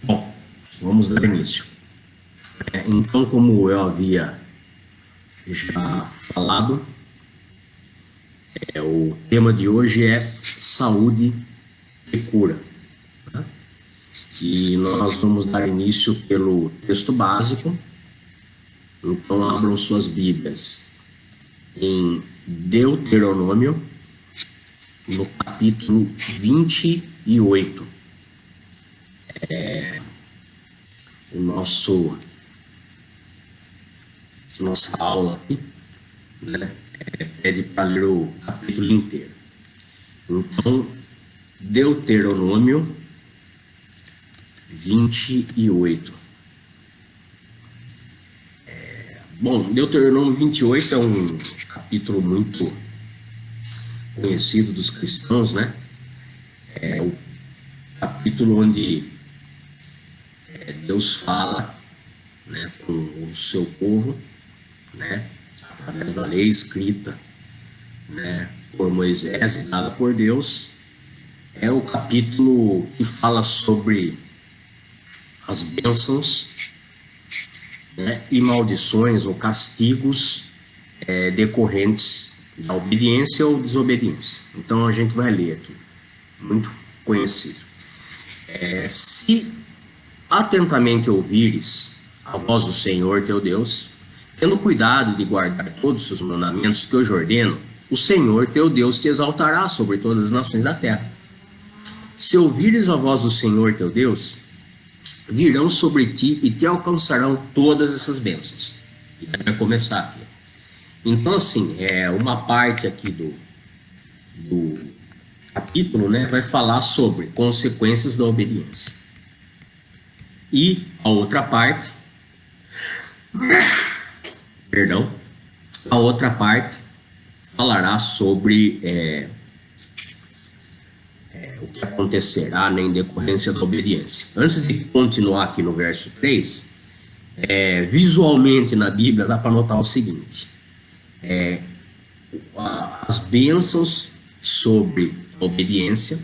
Bom, vamos dar início. Então, como eu havia já falado, o tema de hoje é saúde e cura. Tá? E nós vamos dar início pelo texto básico. Então, abram suas Bíblias em Deuteronômio, no capítulo 28. Nossa aula aqui, né, pede para ler o capítulo inteiro. Então, Deuteronômio 28. Bom, Deuteronômio 28 é um capítulo muito conhecido dos cristãos, né? É o capítulo onde Deus fala, né, com o seu povo, né, através da lei escrita, né, por Moisés e dada por Deus. É o capítulo que fala sobre as bênçãos, né, e maldições ou castigos decorrentes da obediência ou desobediência. Então a gente vai ler aqui, muito conhecido. Se atentamente ouvires a voz do Senhor teu Deus, tendo cuidado de guardar todos os seus mandamentos que hoje ordeno, o Senhor teu Deus te exaltará sobre todas as nações da terra. Se ouvires a voz do Senhor teu Deus, virão sobre ti e te alcançarão todas essas bênçãos. E vai começar aqui. Então, assim, uma parte aqui do capítulo, né, vai falar sobre consequências da obediência. E a outra parte, a outra parte falará sobre o que acontecerá, né, em decorrência da obediência. Antes de continuar aqui no verso 3, visualmente na Bíblia dá para notar o seguinte: as bênçãos sobre a obediência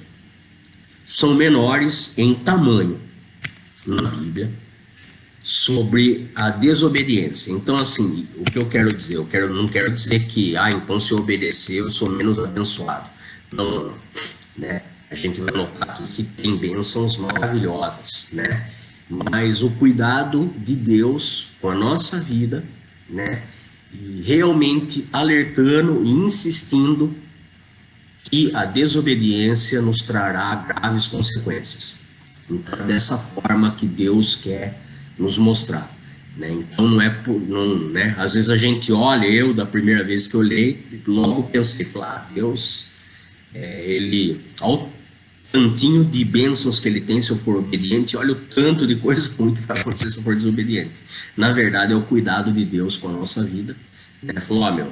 são menores em tamanho na Bíblia sobre a desobediência. Então, assim, o que eu quero dizer? Não quero dizer que, então se eu obedecer eu sou menos abençoado. Não, né? A gente vai notar aqui que tem bênçãos maravilhosas, né? Mas o cuidado de Deus com a nossa vida, né? E realmente alertando e insistindo que a desobediência nos trará graves consequências. Então, dessa forma que Deus quer nos mostrar, né? Então né? Às vezes a gente olha, da primeira vez que eu olhei, logo pensei, Deus, ele, ao tantinho de bênçãos que ele tem se eu for obediente, olha o tanto de coisas ruins que vai acontecer se eu for desobediente. Na verdade, é o cuidado de Deus com a nossa vida, né? Falou,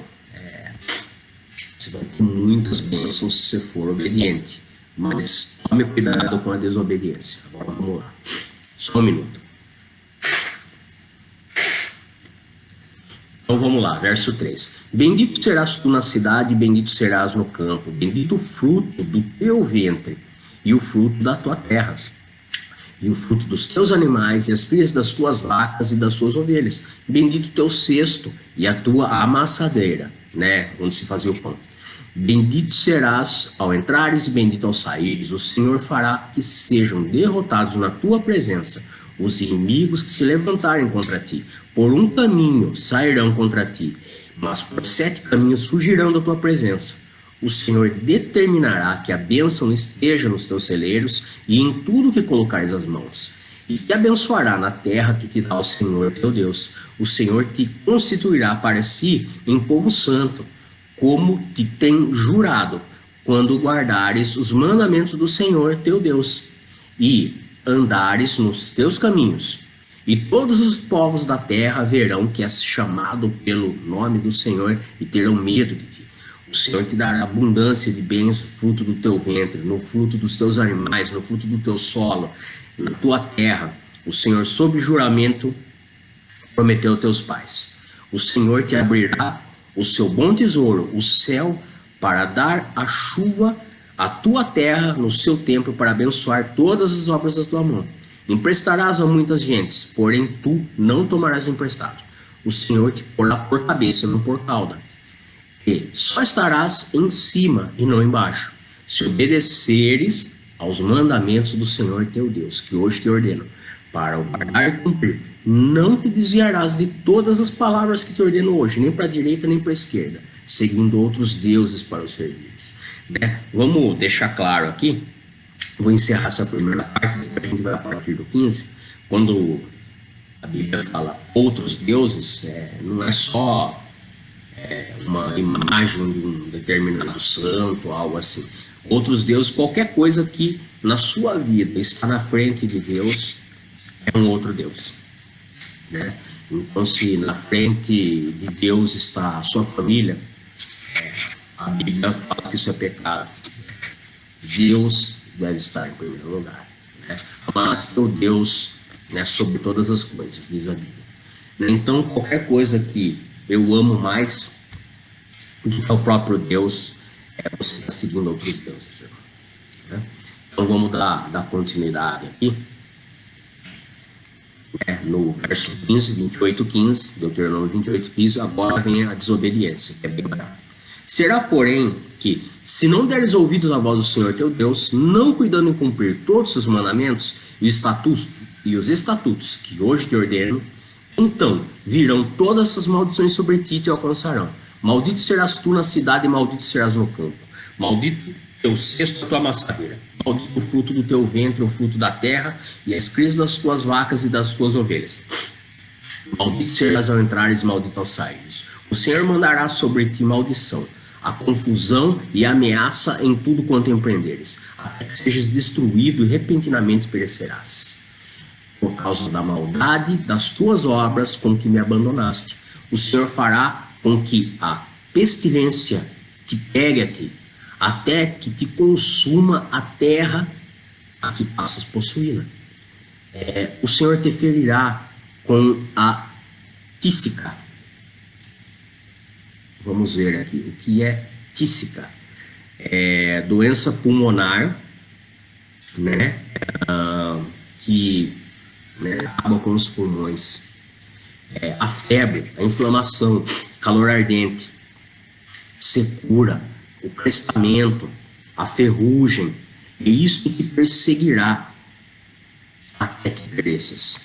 você vai ter muitas bênçãos se você for obediente, mas tome cuidado com a desobediência. Agora vamos lá, só um minuto. Então vamos lá, verso 3. Bendito serás tu na cidade, bendito serás no campo, bendito o fruto do teu ventre e o fruto da tua terra, e o fruto dos teus animais e as crias das tuas vacas e das tuas ovelhas. Bendito o teu cesto e a tua amassadeira, né, onde se fazia o pão. Bendito serás ao entrares e bendito ao saíres. O Senhor fará que sejam derrotados na tua presença os inimigos que se levantarem contra ti. Por um caminho sairão contra ti, mas por 7 caminhos fugirão da tua presença. O Senhor determinará que a bênção esteja nos teus celeiros e em tudo que colocares as mãos. E te abençoará na terra que te dá o Senhor teu Deus. O Senhor te constituirá para si em povo santo, como te tem jurado, quando guardares os mandamentos do Senhor teu Deus, e andares nos teus caminhos. E todos os povos da terra verão que és chamado pelo nome do Senhor e terão medo de ti. O Senhor te dará abundância de bens no fruto do teu ventre, no fruto dos teus animais, no fruto do teu solo, na tua terra. O Senhor, sob juramento, prometeu aos teus pais. O Senhor te abrirá o seu bom tesouro, o céu, para dar a chuva à tua terra no seu tempo, para abençoar todas as obras da tua mão. Emprestarás a muitas gentes, porém tu não tomarás emprestado. O Senhor te porá por cabeça, não por cauda. E só estarás em cima e não embaixo, se obedeceres aos mandamentos do Senhor teu Deus, que hoje te ordeno, para o guardar e cumprir. Não te desviarás de todas as palavras que te ordeno hoje, nem para a direita nem para a esquerda, seguindo outros deuses para os servires. Né? Vamos deixar claro aqui, vou encerrar essa primeira parte, depois a gente vai a partir do 15, quando a Bíblia fala outros deuses, não é só uma imagem de um determinado santo, algo assim. Outros deuses, qualquer coisa que na sua vida está na frente de Deus, é um outro Deus. Né? Então, se na frente de Deus está a sua família, a Bíblia fala que isso é pecado. Deus deve estar em primeiro lugar. Né? Mas teu Deus, né, sobre todas as coisas, diz a Bíblia. Então, qualquer coisa que eu amo mais do que o próprio Deus, você está seguindo outros deuses. Né? Então, vamos dar continuidade aqui. No verso 15, 28, 15, Deuteronômio 28, 15, agora vem a desobediência, que é bem bravo. Será, porém, que, se não deres ouvidos à voz do Senhor teu Deus, não cuidando em cumprir todos os seus mandamentos e os estatutos que hoje te ordeno, então virão todas essas maldições sobre ti e te alcançarão. Maldito serás tu na cidade e maldito serás no campo. Maldito teu cesto e a tua amassadeira. Maldito o fruto do teu ventre, o fruto da terra, e as crias das tuas vacas e das tuas ovelhas. Maldito serás ao entrares, maldito ao saíres. O Senhor mandará sobre ti maldição, a confusão e a ameaça em tudo quanto empreenderes, até que sejas destruído e repentinamente perecerás. Por causa da maldade das tuas obras com que me abandonaste, o Senhor fará com que a pestilência te pegue a ti, até que te consuma a terra a que passas possuí-la. O Senhor te ferirá com a tísica. Vamos ver aqui o que é tísica. Doença pulmonar, né, que acaba com os pulmões. A febre, a inflamação, calor ardente, secura, o crescimento, a ferrugem, e isto te perseguirá até que pereças.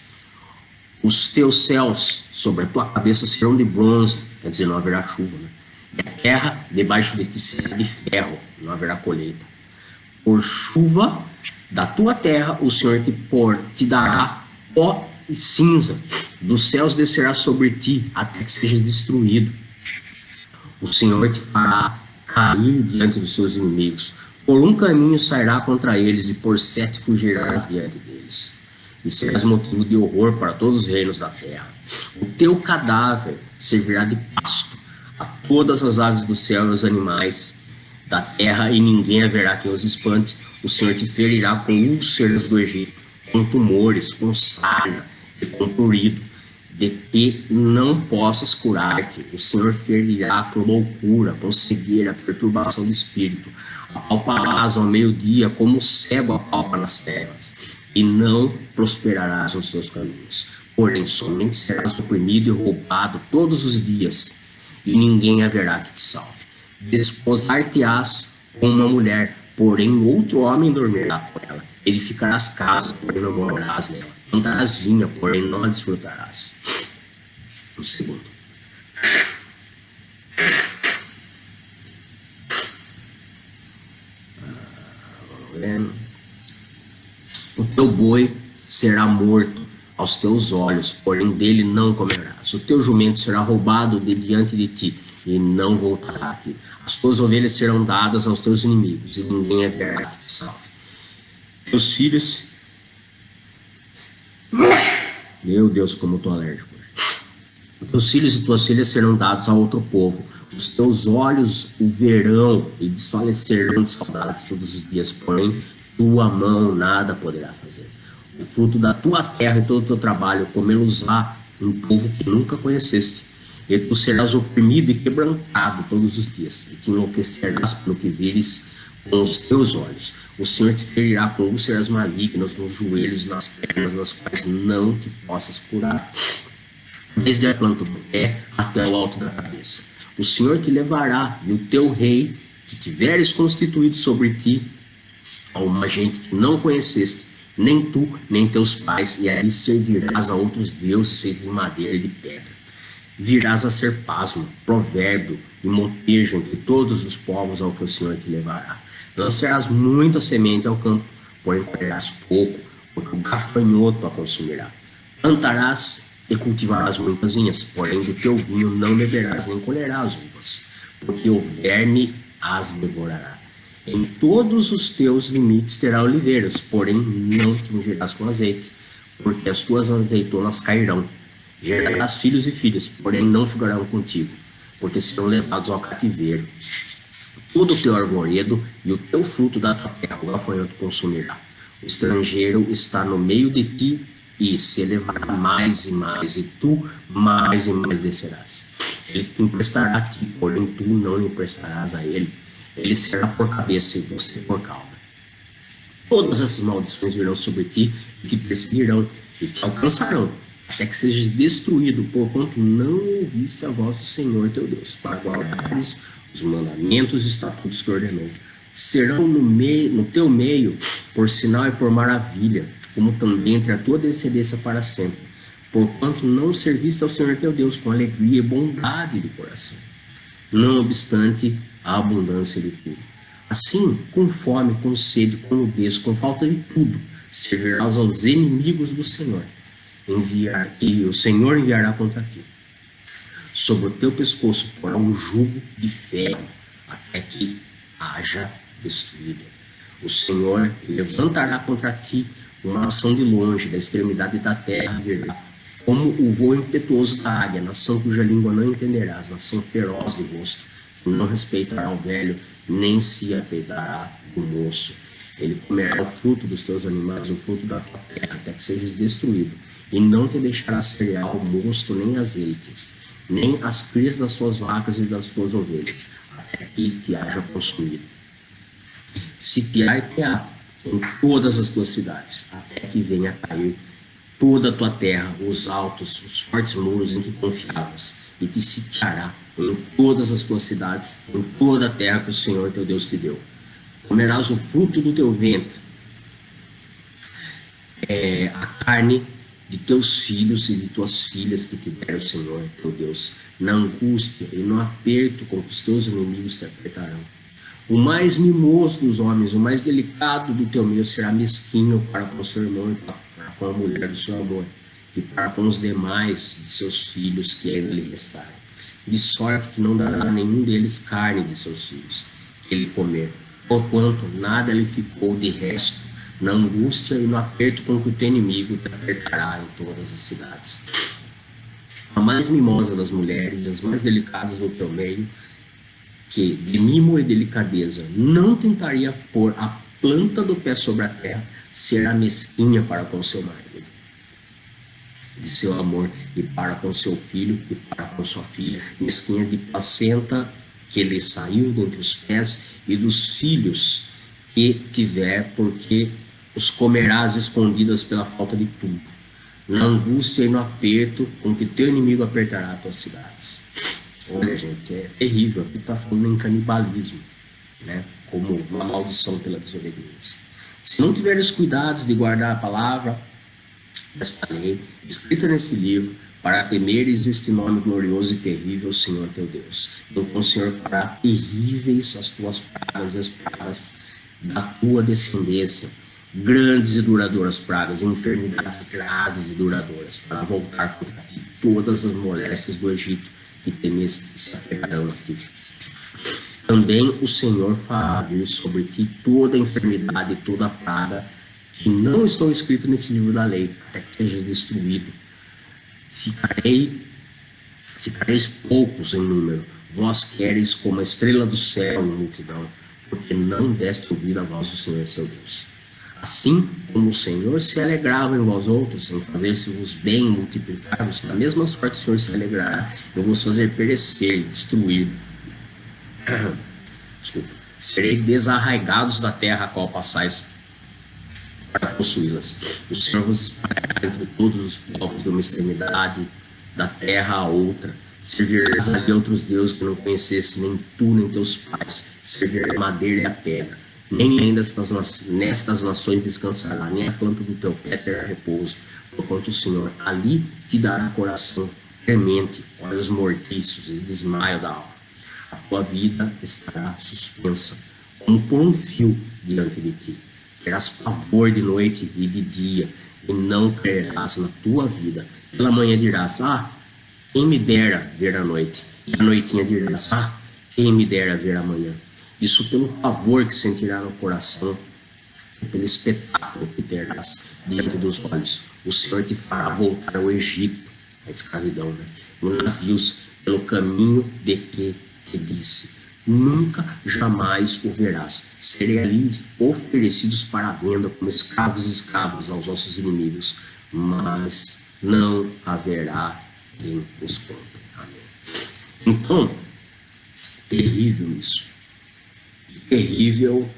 Os teus céus sobre a tua cabeça serão de bronze, quer dizer, não haverá chuva, né? E a terra debaixo de ti será de ferro, não haverá colheita. Por chuva da tua terra o Senhor te dará pó e cinza, dos céus descerá sobre ti até que sejas destruído. O Senhor te fará cair diante dos seus inimigos. Por um caminho sairá contra eles e por 7 fugirás diante deles. E serás motivo de horror para todos os reinos da terra. O teu cadáver servirá de pasto a todas as aves do céu e os animais da terra, e ninguém haverá que os espante. O Senhor te ferirá com úlceras do Egito, com tumores, com sarna e com prurido, de que não possas curar-te. O Senhor ferirá com loucura, com cegueira, perturbação do espírito. Apalparás ao meio-dia como o cego apalpa nas terras, e não prosperarás nos seus caminhos. Porém, somente serás oprimido e roubado todos os dias, e ninguém haverá que te salve. Desposar-te-ás com uma mulher, porém outro homem dormirá com ela. Edificarás casa, porém não morarás nela. Plantarás vinha, porém não a desfrutarás. Um segundo. O teu boi será morto aos teus olhos, porém dele não comerás. O teu jumento será roubado de diante de ti, e não voltará a ti. As tuas ovelhas serão dadas aos teus inimigos, e ninguém haverá que te salve. Teus filhos... Meu Deus, como eu estou alérgico hoje. Teus filhos e tuas filhas serão dados a outro povo. Os teus olhos o verão e desfalecerão de saudade todos os dias, porém tua mão nada poderá fazer. O fruto da tua terra e todo o teu trabalho comê-los-á um povo que nunca conheceste. E tu serás oprimido e quebrantado todos os dias, e te enlouquecerás pelo que vires, com os teus olhos. O Senhor te ferirá com úlceras malignas nos joelhos e nas pernas, nas quais não te possas curar, desde a planta do pé até o alto da cabeça. O Senhor te levará, e o teu rei, que tiveres constituído sobre ti, a uma gente que não conheceste, nem tu, nem teus pais, e ali servirás a outros deuses feitos de madeira e de pedra. Virás a ser pasmo, provérbio e motejo entre todos os povos ao que o Senhor te levará. Lançarás muita semente ao campo, porém colherás pouco, porque o gafanhoto a consumirá. Plantarás e cultivarás muitas vinhas, porém do teu vinho não beberás, nem colherás uvas, porque o verme as devorará. Em todos os teus limites terá oliveiras, porém não te ungirás com azeite, porque as tuas azeitonas cairão. Gerarás filhos e filhas, porém não ficarão contigo, porque serão levados ao cativeiro. Todo o teu arvoredo e o teu fruto da tua terra o gafanhoto consumirá. O estrangeiro está no meio de ti e se elevará mais e mais, e tu mais e mais descerás. Ele te emprestará a ti, porém tu não lhe emprestarás a ele. Ele será por cabeça e você por cauda. Todas essas maldições virão sobre ti e te perseguirão e te alcançarão, até que sejas destruído, porquanto não ouviste a voz do Senhor teu Deus, para guardares os mandamentos e estatutos que ordenou. Serão no teu meio por sinal e por maravilha, como também entre a tua descendência para sempre, porquanto não serviste ao Senhor teu Deus com alegria e bondade de coração, não obstante a abundância de tudo. Assim, com fome, com sede, com nudez, com falta de tudo, servirás aos inimigos do Senhor, e o Senhor enviará contra ti. Sobre o teu pescoço porá um jugo de ferro, até que haja destruído. O Senhor levantará contra ti uma nação de longe, da extremidade da terra virá, como o voo impetuoso da águia, nação cuja língua não entenderás, nação feroz de rosto, que não respeitará o velho, nem se apeidará do moço. Ele comerá o fruto dos teus animais, o fruto da tua terra, até que sejas destruído, e não te deixará cereal, mosto, nem azeite, nem as crias das tuas vacas e das tuas ovelhas, até que te haja consumido. Sitiar-te-á em todas as tuas cidades, até que venha a cair toda a tua terra, os altos, os fortes muros em que confiavas, e te sitiará em todas as tuas cidades, em toda a terra que o Senhor teu Deus te deu. Comerás o fruto do teu ventre, a carne de teus filhos e de tuas filhas que te der o Senhor teu Deus, na angústia e no aperto com que os teus inimigos te apertarão. O mais mimoso dos homens, o mais delicado do teu meio será mesquinho para com seu irmão e para com a mulher do seu amor, e para com os demais de seus filhos que ainda lhe restarem, de sorte que não dará a nenhum deles carne de seus filhos, que ele comer, porquanto nada lhe ficou de resto, na angústia e no aperto com que o teu inimigo te apertará em todas as cidades. A mais mimosa das mulheres, as mais delicadas do teu meio, que de mimo e delicadeza não tentaria pôr a planta do pé sobre a terra, será mesquinha para com seu marido, de seu amor, e para com seu filho, e para com sua filha, mesquinha de placenta que lhe saiu dentre os pés, e dos filhos que tiver, porque os comerás escondidas pela falta de tudo, na angústia e no aperto com que teu inimigo apertará as tuas cidades. Olha, gente, é terrível. Aqui está falando em canibalismo, né? Como uma maldição pela desobediência. Se não tiveres cuidados de guardar a palavra desta lei, escrita nesse livro, para temeres este nome glorioso e terrível, Senhor teu Deus. Então o Senhor fará terríveis as tuas pragas e as pragas da tua descendência, grandes e duradouras pragas, enfermidades graves e duradouras, para voltar contra ti todas as moléstias do Egito que temeste se apegarão a ti. Também o Senhor fará vir sobre ti toda a enfermidade e toda a praga que não estão escritas nesse livro da lei, até que sejas destruído. Ficareis poucos em número, vós quereis como a estrela do céu em multidão, porque não deste ouvir a voz do Senhor seu Deus. Assim como o Senhor se alegrava em vós outros, em fazer-se-vos bem, multiplicar-vos, da mesma sorte o Senhor se alegrará, eu vos fazer perecer e destruir. Desculpa. serei desarraigados da terra a qual passais para possuí-las. O Senhor vos espalhará entre todos os povos de uma extremidade da terra a outra. Servirás ali a outros deuses que não conhecesse, nem tu, nem teus pais. Servirá a madeira e a pedra. Nem ainda nestas nações descansará, nem a planta do teu pé terá repouso. Porquanto o Senhor ali te dará coração temente, olhos mortiços e desmaio da alma. A tua vida estará suspensa, como por um fio diante de ti. Terás pavor de noite e de dia, e não crerás na tua vida. Pela manhã dirás, quem me dera ver a noite. E à noitinha dirás, quem me dera ver a manhã. Isso pelo pavor que sentirá no coração, e pelo espetáculo que terás diante dos olhos. O Senhor te fará voltar ao Egito, a escravidão, né? Em navios, pelo caminho de que te disse. Nunca, jamais o verás. Serei ali oferecidos para a venda como escravos aos nossos inimigos, mas não haverá quem os compre. Amém. Então, terrível isso. E terrível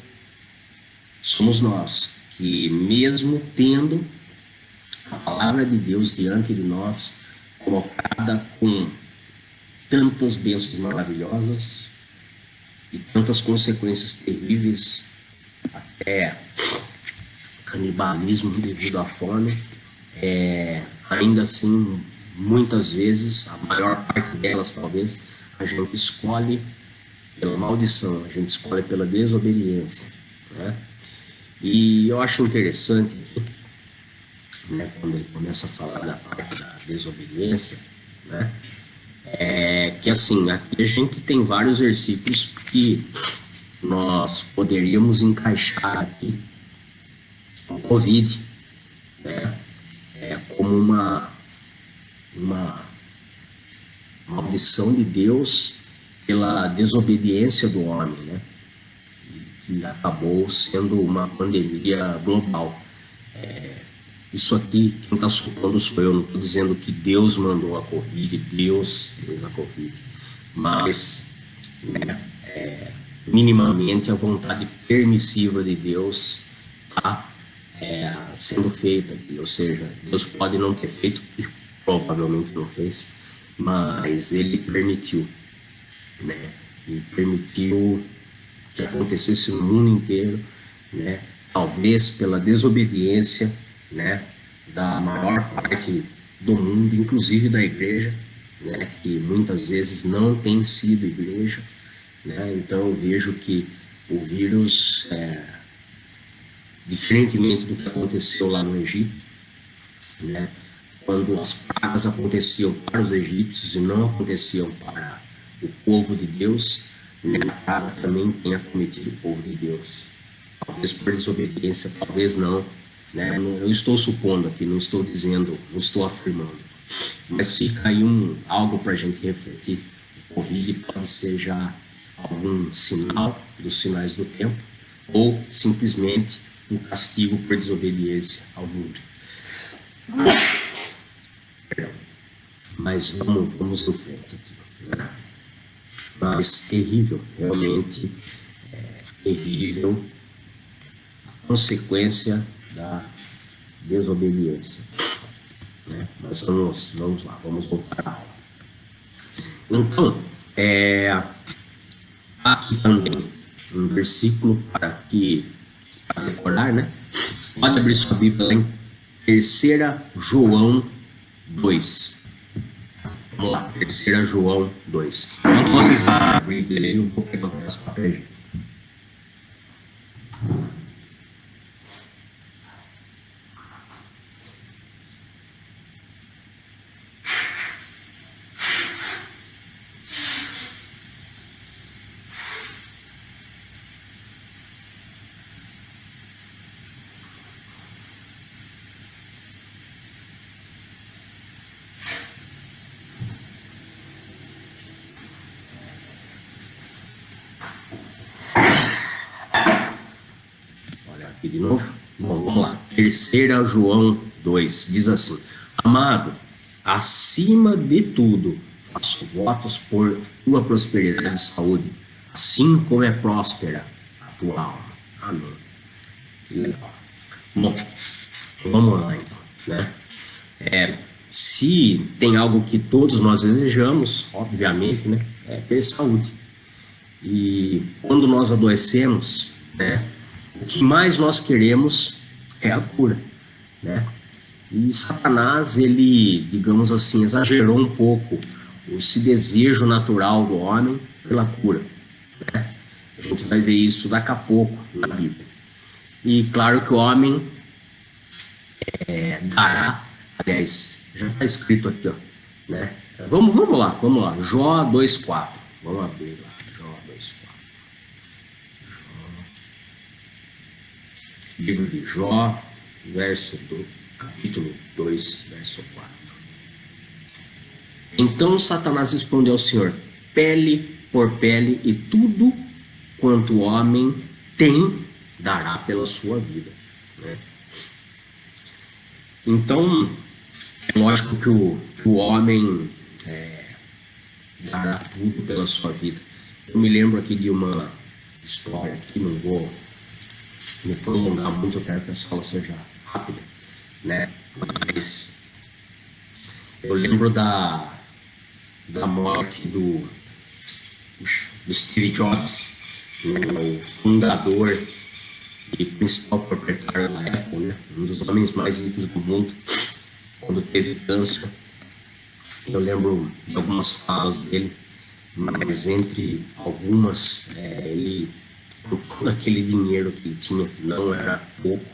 somos nós, que mesmo tendo a palavra de Deus diante de nós, colocada com tantas bênçãos maravilhosas e tantas consequências terríveis, até canibalismo devido à fome, ainda assim, muitas vezes, a maior parte delas talvez, a gente escolhe pela maldição, a gente escolhe pela desobediência, né? E eu acho interessante aqui, né, quando ele começa a falar da parte da desobediência, né, que assim, aqui a gente tem vários versículos que nós poderíamos encaixar aqui o Covid, né, como uma maldição de Deus pela desobediência do homem, né, que acabou sendo uma pandemia global. Isso aqui, quem está supondo sou eu, não estou dizendo que Deus mandou a Covid, Deus fez a Covid, mas minimamente a vontade permissiva de Deus está sendo feita aqui, ou seja, Deus pode não ter feito, e provavelmente não fez, mas Ele permitiu, né? E permitiu que acontecesse no mundo inteiro, né? Talvez pela desobediência, né, da maior parte do mundo, inclusive da igreja, né, que muitas vezes não tem sido igreja, né? Então eu vejo que o vírus, diferentemente do que aconteceu lá no Egito, né, quando as pragas aconteciam para os egípcios e não aconteciam para o povo de Deus, né, a praga também tem acometido o povo de Deus. Talvez por desobediência, talvez não, né? Eu estou supondo aqui, não estou dizendo, não estou afirmando, mas fica aí algo para a gente refletir. O Covid pode ser já algum sinal dos sinais do tempo, ou simplesmente um castigo por desobediência ao mundo. Mas vamos em frente aqui, né? Mas terrível, realmente terrível a consequência da desobediência, né? Mas vamos lá, vamos voltar à aula. Então, aqui também um versículo para decorar, né? Pode abrir sua Bíblia em 3 João 2. Vamos lá, 3 João 2. Enquanto vocês vão abrir, eu vou pegar os papéis. De novo? Bom, vamos lá. 3 João 2 diz assim: Amado, acima de tudo, faço votos por tua prosperidade e saúde, assim como é próspera tua alma. Amém. Que legal. Bom, vamos lá então, né? Se tem algo que todos nós desejamos, obviamente, né, é ter saúde. E quando nós adoecemos, né, o que mais nós queremos é a cura, né? E Satanás, ele, digamos assim, exagerou um pouco esse desejo natural do homem pela cura, né? A gente vai ver isso daqui a pouco na Bíblia. E claro que o homem dará, aliás, já está escrito aqui, ó, né? Vamos lá, Jó 2,4. Vamos abrir lá, Jó 2,4. Livro de Jó, capítulo 2, verso 4. Então Satanás respondeu ao Senhor: pele por pele, e tudo quanto o homem tem dará pela sua vida, né? Então, é lógico que o homem dará tudo pela sua vida. Eu me lembro aqui de uma história que não vou me prolongar muito, eu quero que a sala seja rápida, né? Mas eu lembro da morte do Steve Jobs, né? O fundador e principal proprietário da Apple, né? Um dos homens mais ricos do mundo, quando teve câncer. Eu lembro de algumas falas dele, mas entre algumas, ele, com todo aquele dinheiro que ele tinha, não era pouco,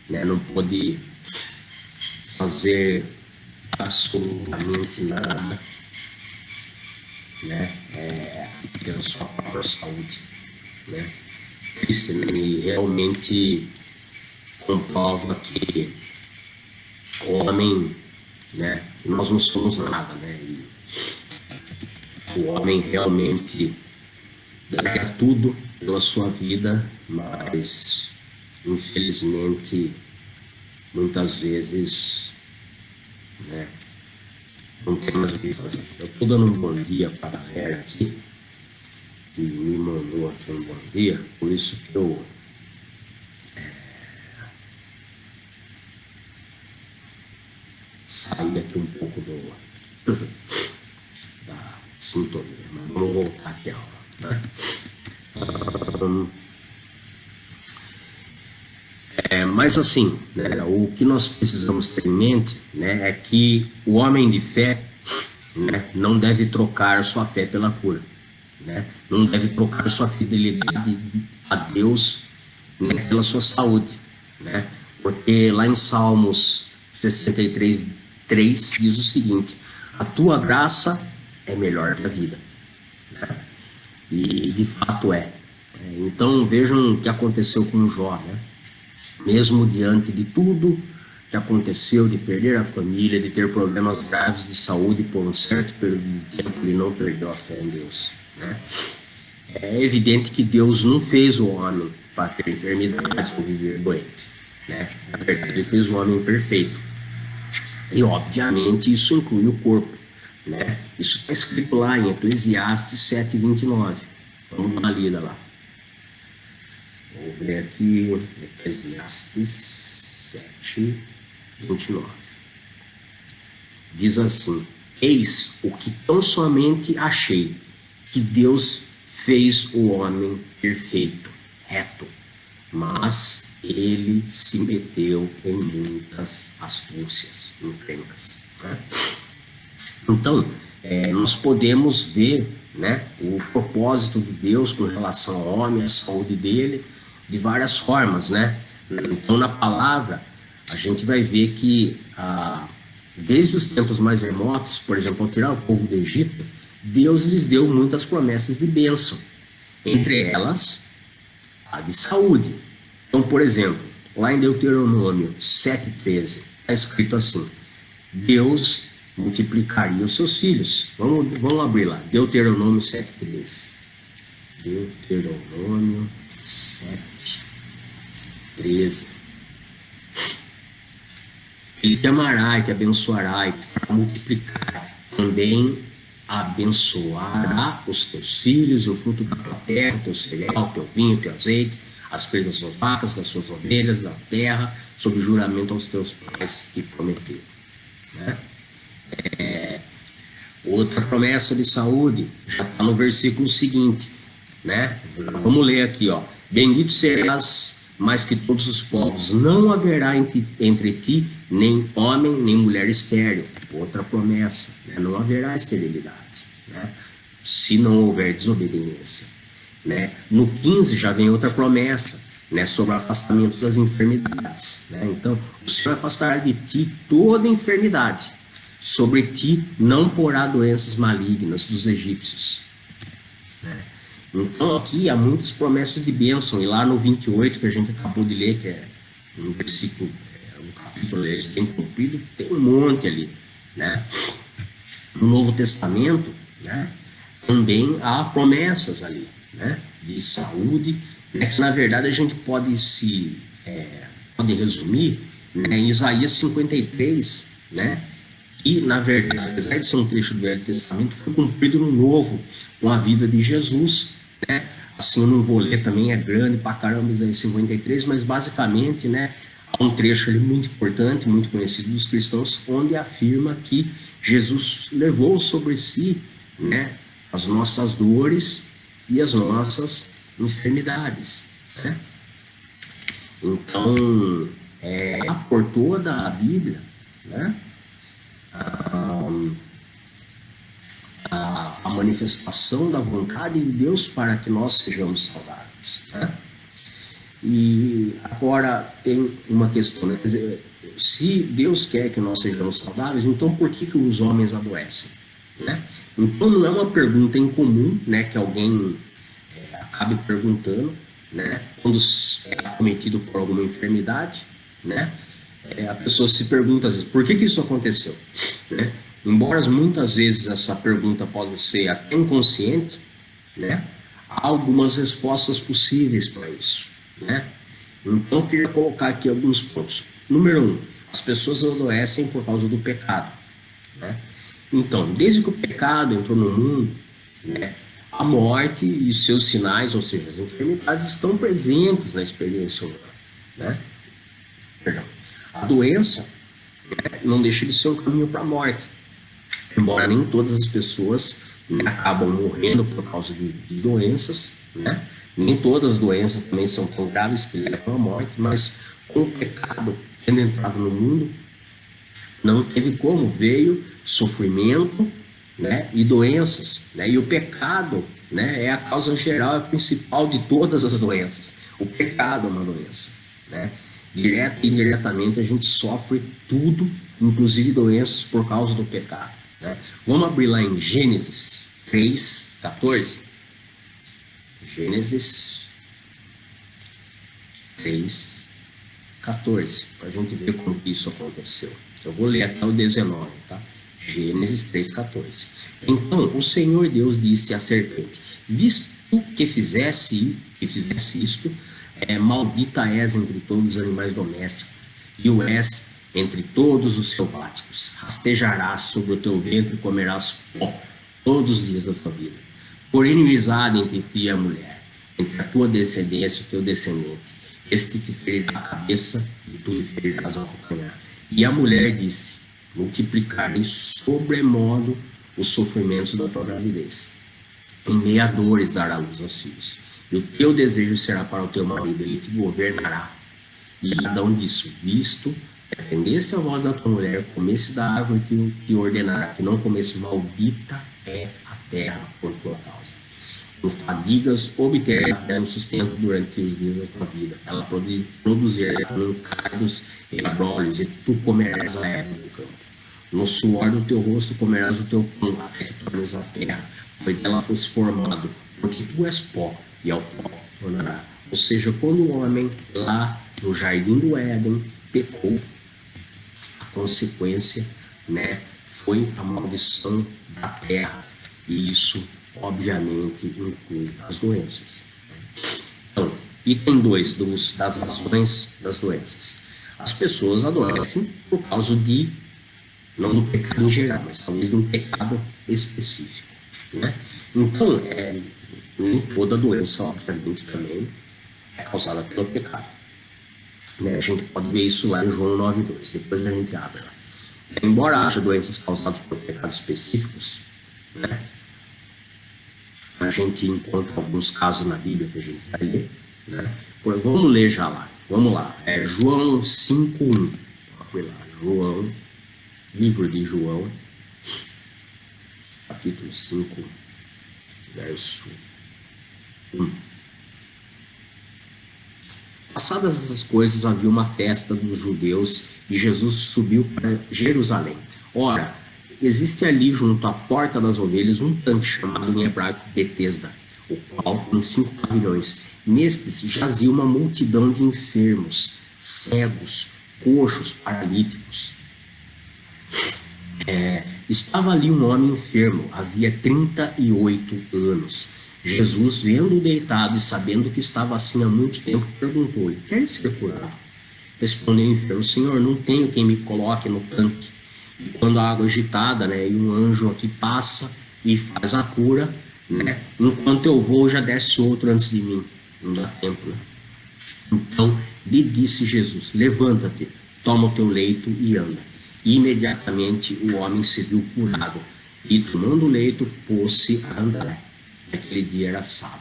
né? Não pôde fazer absolutamente nada, né? Pela sua própria saúde, né? Triste, né? E realmente comprova que o homem, né? Nós não somos nada, né? E o homem realmente daria tudo pela sua vida, mas infelizmente muitas vezes, né, não tem mais o que fazer. Eu estou dando um bom dia para a Vera aqui, que me mandou aqui um bom dia, por isso que eu saí aqui um pouco da sintonia, mas vamos voltar aqui à aula, né? Mas assim, né, o que nós precisamos ter em mente, né, é que o homem de fé, né, não deve trocar sua fé pela cura, né? Não deve trocar sua fidelidade a Deus, né, pela sua saúde, né? Porque lá em Salmos 63:3 diz o seguinte: a tua graça é melhor que a vida, né? E de fato é. Então vejam o que aconteceu com Jó, né? Mesmo diante de tudo que aconteceu, de perder a família, de ter problemas graves de saúde por um certo período de tempo, ele não perdeu a fé em Deus, né? É evidente que Deus não fez o homem para ter enfermidades ou viver doente, né? Na verdade, ele fez o homem perfeito. E, obviamente, isso inclui o corpo, né? Isso está escrito lá em Eclesiastes 7:29. Vamos dar uma lida lá. Vou ver aqui, Eclesiastes 7:29. Diz assim: eis o que tão somente achei, que Deus fez o homem perfeito, reto, mas ele se meteu em muitas astúcias, encrencas, né? Então, nós podemos ver, né, o propósito de Deus com relação ao homem, a saúde dele, de várias formas, né? Então, na palavra, a gente vai ver que desde os tempos mais remotos, por exemplo, ao tirar o povo do Egito, Deus lhes deu muitas promessas de bênção, entre elas a de saúde. Então, por exemplo, lá em Deuteronômio 7:13, está escrito assim: Deus multiplicaria os seus filhos. Vamos abrir lá, Deuteronômio 7:13. Deuteronômio 7:13. Ele te amará e te abençoará e te fará multiplicar também abençoará os teus filhos e o fruto da tua terra, o teu cereal, o teu vinho, o teu azeite, as crias das suas vacas, das suas ovelhas, da terra, sob juramento aos teus pais que prometeu. Né? Outra promessa de saúde, já está no versículo seguinte, né? Vamos ler aqui, ó. Bendito serás mais que todos os povos, não haverá entre ti nem homem, nem mulher estéril. Outra promessa, né? Não haverá esterilidade, né? Se não houver desobediência. Né? No 15 já vem outra promessa, né? Sobre o afastamento das enfermidades. Né? Então, o Senhor afastará de ti toda enfermidade. Sobre ti não porá doenças malignas dos egípcios. Né? Então aqui há muitas promessas de bênção, e lá no 28 que a gente acabou de ler, que é um versículo, um capítulo bem comprido, tem um monte ali. Né? No Novo Testamento, né, também há promessas ali, né, de saúde, né, que na verdade a gente pode pode resumir, né, em Isaías 53, né, e, na verdade, apesar de ser um trecho do Velho Testamento, foi cumprido no Novo, com a vida de Jesus. Né? Assim, eu não vou ler também, é grande pra caramba, Isaías 53, mas basicamente, né, há um trecho ali muito importante, muito conhecido dos cristãos, onde afirma que Jesus levou sobre si, né, as nossas dores e as nossas enfermidades. Né? Então, por toda a Bíblia, né, a manifestação da vontade de Deus para que nós sejamos saudáveis. Né? E agora tem uma questão, né? Quer dizer, se Deus quer que nós sejamos saudáveis, então por que os homens adoecem? Né? Então não é uma pergunta incomum, né, que alguém acabe perguntando, né, quando é acometido por alguma enfermidade, né? A pessoa se pergunta às vezes, por que isso aconteceu? Né? Embora muitas vezes essa pergunta possa ser até inconsciente, né? Há algumas respostas possíveis para isso. Né? Então eu queria colocar aqui alguns pontos. Número 1, as pessoas adoecem por causa do pecado. Né? Então, desde que o pecado entrou no mundo, né, a morte e seus sinais, ou seja, as enfermidades, estão presentes na experiência humana. Né? Perdão. A doença, né, não deixa de ser um caminho para a morte. Embora nem todas as pessoas, né, acabam morrendo por causa de doenças, né? Nem todas as doenças também são tão graves que levam à morte, mas com o pecado tendo entrado no mundo, não teve como, veio sofrimento, né, e doenças. Né? E o pecado, né, é a causa geral, é a principal de todas as doenças. O pecado é uma doença. Né? Direto e indiretamente a gente sofre tudo, inclusive doenças por causa do pecado. Né? Vamos abrir lá em Gênesis 3:14. Gênesis 3:14, para a gente ver como isso aconteceu. Eu vou ler até o 19, tá? Gênesis 3:14. Então o Senhor Deus disse à serpente: visto que fizesse isto, maldita és entre todos os animais domésticos, e o és entre todos os selváticos. Rastejarás sobre o teu ventre e comerás pó todos os dias da tua vida. Por inimizade entre ti e a mulher, entre a tua descendência e o teu descendente, este te ferirá a cabeça e tu lhe ferirás ao calcanhar. E a mulher disse: multiplicarei sobremodo os sofrimentos da tua gravidez. Em meio a dores dará luz aos filhos. E o teu desejo será para o teu marido, ele te governará. E Adão disse: visto que atendeste a voz da tua mulher, comesse da árvore que te ordenará que não comesse, maldita é a terra por tua causa. Com fadigas obterás dela sustento durante os dias da tua vida. Ela produzirá cardos e abrolhos, e tu comerás a erva do campo. No suor do teu rosto comerás o teu pão, até que tornes a terra, pois ela fosse formado, porque tu és pó, e ao pó tornará. Ou seja, quando o homem lá no jardim do Éden pecou, a consequência, né, foi a maldição da terra, e isso obviamente inclui as doenças. Então, item 2 das razões das doenças. As pessoas adoecem por causa de Não do pecado em geral, mas talvez de um pecado específico, né? Então, nem toda doença, obviamente, também é causada pelo pecado, né? A gente pode ver isso lá em João 9:2, depois a gente abre lá. Embora haja doenças causadas por pecados específicos, né? A gente encontra alguns casos na Bíblia que a gente vai ler, né? Vamos ler já lá, vamos lá. João 5:1. Vamos lá, João, livro de João, capítulo 5, verso 1. Passadas essas coisas, havia uma festa dos judeus e Jesus subiu para Jerusalém. Ora, existe ali junto à porta das ovelhas um tanque chamado em hebraico Betesda, o qual tem 5 pavilhões. Nestes jazia uma multidão de enfermos, cegos, coxos, paralíticos. Estava ali um homem enfermo, havia 38 anos. Jesus, vendo-o deitado e sabendo que estava assim há muito tempo, perguntou-lhe: quer ser curado? Respondeu o enfermo: Senhor, não tenho quem me coloque no tanque. E quando a água é agitada, né, e um anjo aqui passa e faz a cura, né, enquanto eu vou, já desce outro antes de mim. Não dá tempo, né? Então lhe disse Jesus: levanta-te, toma o teu leito e anda. E imediatamente o homem se viu curado e, tomando o leito, pôs-se a andar. Aquele dia era sábado,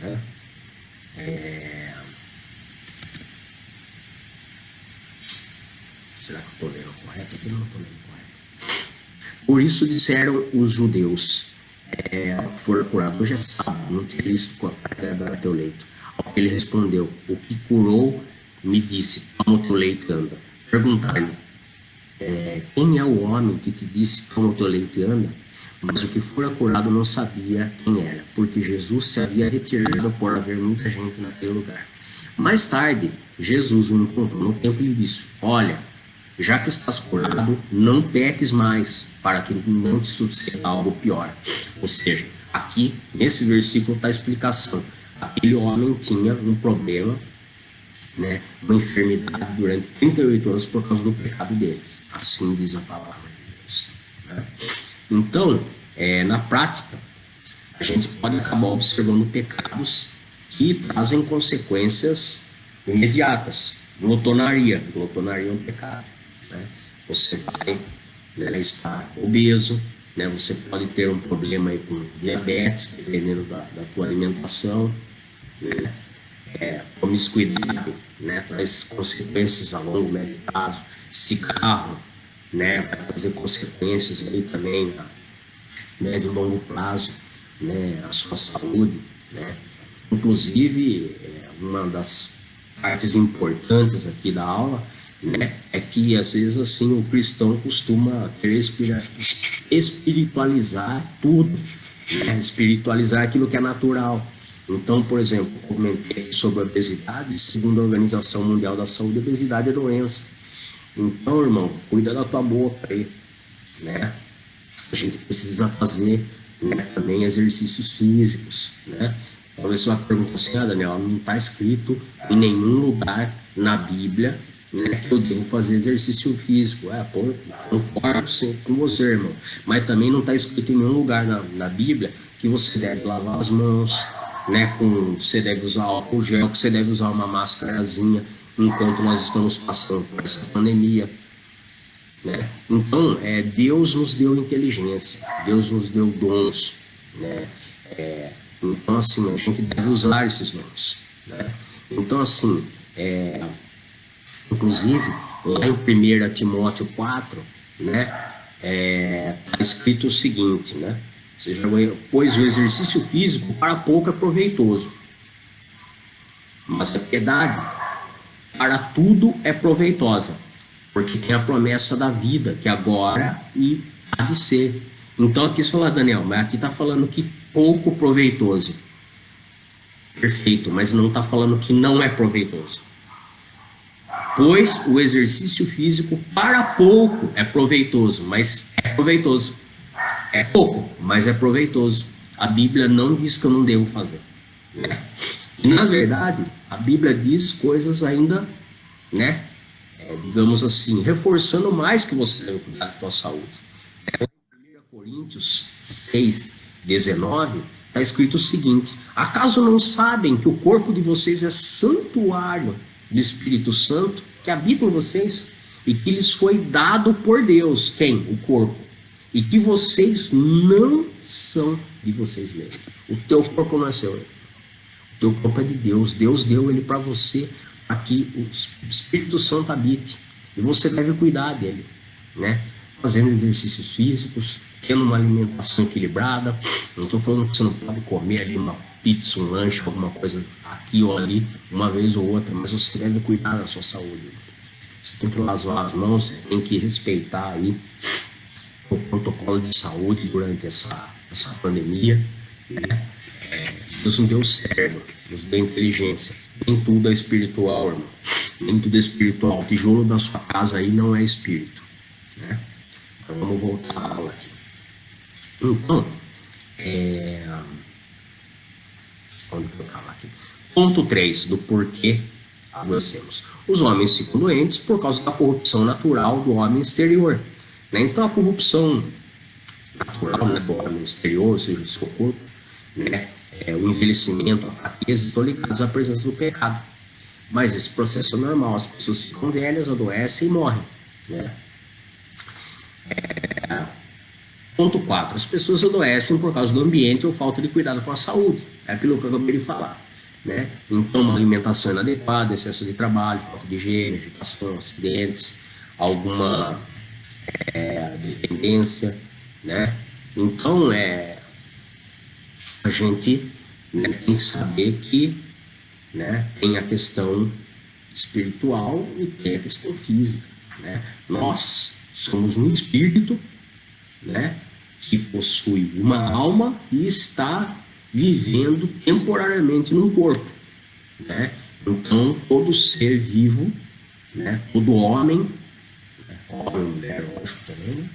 né? Será que eu estou lendo correto? Aqui não estou lendo correto. Por isso disseram os judeus: for curado, hoje é sábado, não teria visto carregar teu leito. Ao que ele respondeu: o que curou me disse: toma o teu leito e anda. Perguntaram-lhe: quem é o homem que te disse: toma o teu leito e anda? Mas o que fora curado não sabia quem era, porque Jesus se havia retirado por haver muita gente naquele lugar. Mais tarde, Jesus o encontrou no templo e lhe disse: olha, já que estás curado, não peques mais, para que não te suceda algo pior. Ou seja, aqui, nesse versículo está a explicação. Aquele homem tinha um problema, né, uma enfermidade durante 38 anos por causa do pecado dele. Assim diz a palavra de Deus, né? Então, na prática, a gente pode acabar observando pecados que trazem consequências imediatas. Glutonaria é um pecado, né? Você vai, né, estar obeso, né? Você pode ter um problema aí com diabetes, dependendo da tua alimentação, né? Promiscuidade, né, traz consequências a longo, médio prazo. Cigarro, né, vai trazer consequências aí também a médio e longo prazo, né, a sua saúde, né. Inclusive, uma das partes importantes aqui da aula, né, é que às vezes assim o cristão costuma querer espiritualizar tudo, né, espiritualizar aquilo que é natural. Então, por exemplo, comentei sobre a obesidade. Segundo a Organização Mundial da Saúde, a obesidade é doença. Então, irmão, cuida da tua boca aí, né? A gente precisa fazer, né, também exercícios físicos, né? Talvez você vai perguntar assim: Daniel, não está escrito em nenhum lugar na Bíblia, né, que eu devo fazer exercício físico. Concordo com você, irmão. Mas também não está escrito em nenhum lugar na Bíblia que você deve lavar as mãos, né, você deve usar álcool gel, que você deve usar uma máscarazinha enquanto nós estamos passando por essa pandemia, né? Então, Deus nos deu inteligência, Deus nos deu dons, né? Então, assim, a gente deve usar esses dons, né? Então, assim, inclusive, lá em 1 Timóteo 4, né, está escrito o seguinte, né? Pois o exercício físico para pouco é proveitoso, mas a piedade para tudo é proveitosa, porque tem a promessa da vida, que agora e há de ser. Então aqui você fala: Daniel, mas aqui está falando que pouco proveitoso. Perfeito, mas não está falando que não é proveitoso. Pois o exercício físico para pouco é proveitoso, mas é proveitoso. É pouco, mas é proveitoso. A Bíblia não diz que eu não devo fazer, né? E, na verdade, a Bíblia diz coisas ainda, né, digamos assim, reforçando mais que você deve cuidar da sua saúde. Em 1 Coríntios 6, 19, está escrito o seguinte: acaso não sabem que o corpo de vocês é santuário do Espírito Santo que habita em vocês e que lhes foi dado por Deus? Quem? O corpo. E que vocês não são de vocês mesmos. O teu corpo não é seu. O teu corpo é de Deus. Deus deu ele para você, para que o Espírito Santo habite. E você deve cuidar dele, né? Fazendo exercícios físicos, tendo uma alimentação equilibrada. Não estou falando que você não pode comer ali uma pizza, um lanche, alguma coisa aqui ou ali, uma vez ou outra, mas você deve cuidar da sua saúde. Você tem que lavar as mãos, você tem que respeitar aí o protocolo de saúde durante essa pandemia, né? Deus não deu cérebro, Deus deu inteligência. Nem tudo é espiritual, irmão. Nem tudo é espiritual. O tijolo da sua casa aí não é espírito, né? Então vamos voltar à aula aqui. Então, onde que eu estava aqui? Ponto 3 do porquê adoecemos. Os homens ficam doentes por causa da corrupção natural do homem exterior, né? Então a corrupção natural, né, do homem exterior, ou seja, do seu corpo, né, o envelhecimento, a fraqueza, estão ligados à presença do pecado. Mas esse processo é normal, as pessoas ficam velhas, adoecem e morrem, né? Ponto 4. As pessoas adoecem por causa do ambiente ou falta de cuidado com a saúde. É aquilo que eu acabei de falar, né? Então, uma alimentação inadequada, excesso de trabalho, falta de higiene, agitação, acidentes, alguma dependência, né? Então, a gente, né, tem que saber que, né, tem a questão espiritual e tem a questão física, né? Nós somos um espírito, né, que possui uma alma e está vivendo temporariamente num corpo, né? Então, todo ser vivo, né, todo homem, mulher, lógico também, né,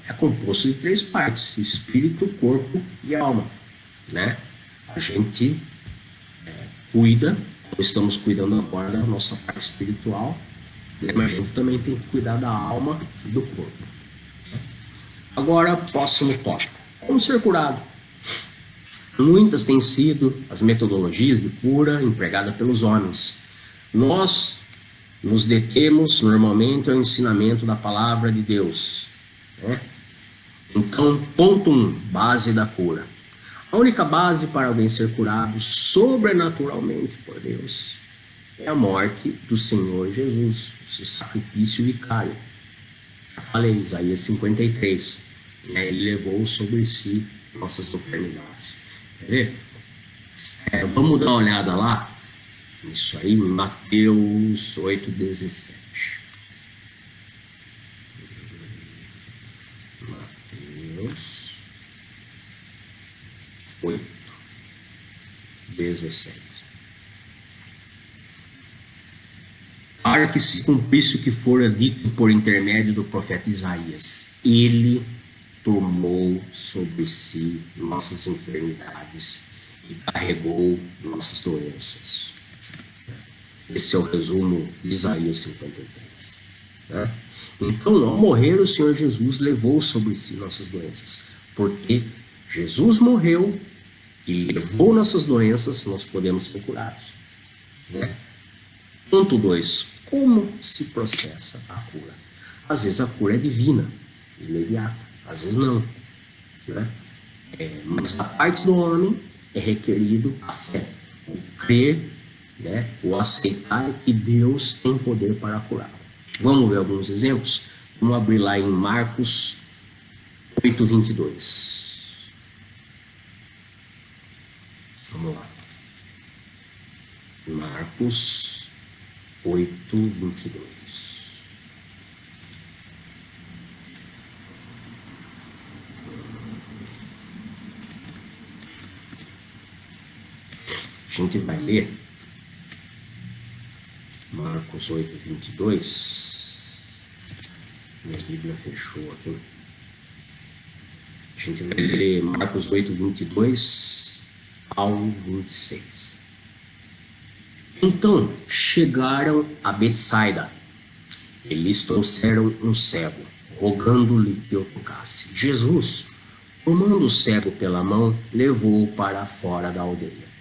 é composto de 3 partes: espírito, corpo e alma, né? A gente cuida, estamos cuidando agora da nossa parte espiritual, né, mas a gente também tem que cuidar da alma e do corpo. Agora, próximo tópico: como ser curado. Muitas têm sido as metodologias de cura empregadas pelos homens. Nós nos detemos normalmente ao ensinamento da palavra de Deus, né? Então, ponto 1, base da cura. A única base para alguém ser curado sobrenaturalmente por Deus é a morte do Senhor Jesus, o seu sacrifício vicário. Já falei, Isaías 53, né? Ele levou sobre si nossas enfermidades. Quer ver? Vamos dar uma olhada lá, isso aí, Mateus 8,17. Mateus 8,17. Para que se cumprisse o que fora dito por intermédio do profeta Isaías: ele tomou sobre si nossas enfermidades e carregou nossas doenças. Esse é o resumo de Isaías 53, né? Então, ao morrer, o Senhor Jesus levou sobre si nossas doenças, porque Jesus morreu e levou nossas doenças, nós podemos ser curados, né? Ponto 2. Como se processa a cura? Às vezes a cura é divina, imediata, às vezes não, né? Mas da parte do homem é requerido a fé, o crer, né? O aceitar que Deus tem poder para curar. Vamos ver alguns exemplos? Vamos abrir lá em Marcos 8,22. Vamos lá. Marcos 8,22. A gente vai ler Marcos 8,22. Minha Bíblia fechou aqui. A gente vai ler Marcos 8,22 ao 26. Então chegaram a Betsaida. Eles trouxeram um cego, rogando-lhe que o tocasse. Jesus, tomando o cego pela mão, levou-o para fora da aldeia.